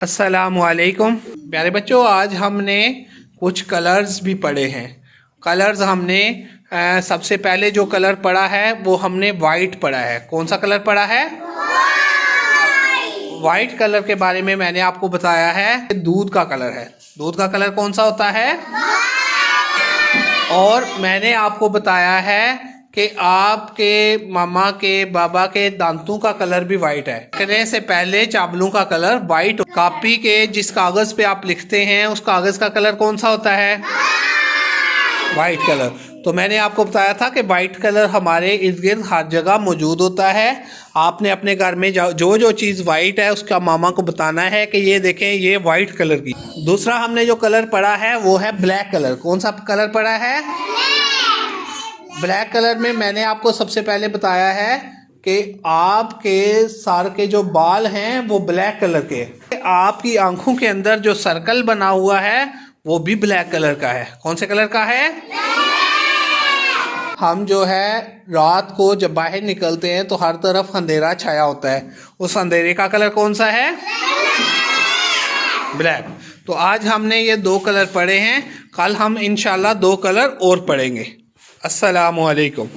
अस्सलामुअलैकुम प्यारे बच्चों, आज हमने कुछ कलर्स भी पढ़े हैं। कलर्स हमने सबसे पहले जो कलर पढ़ा है वो हमने वाइट पढ़ा है। कौन सा कलर पढ़ा है? वाइट कलर के बारे में मैंने आपको बताया है, दूध का कलर है। दूध का कलर कौन सा होता है? और मैंने आपको बताया है कि आपके मामा के बाबा के दांतों का कलर भी वाइट है। करने से पहले चावलों का कलर वाइट। कॉपी के जिस कागज पे आप लिखते हैं उस कागज का कलर कौन सा होता है? White colour. तो मैंने आपको बताया था कि वाइट कलर हमारे इर्द गिर्द हर जगह मौजूद होता है। आपने अपने घर में जो जो चीज़ वाइट है उसका मामा को बताना है कि ये देखें, ये वाइट कलर की। दूसरा हमने जो कलर पढ़ा है वो है ब्लैक कलर। कौन सा कलर पढ़ा है? ब्लैक कलर में मैंने आपको सबसे पहले बताया है कि आपके सर के जो बाल हैं वो ब्लैक कलर के, आपकी आंखों के अंदर जो सर्कल बना हुआ है वो भी ब्लैक कलर का है। कौन से कलर का है? हम जो है रात को जब बाहर निकलते हैं तो हर तरफ अंधेरा छाया होता है, उस अंधेरे का कलर कौन सा है? ब्लैक। तो आज हमने ये दो कलर पढ़े हैं, कल हम इंशाल्लाह दो कलर और पढ़ेंगे। अस्सलामुअलैकुम।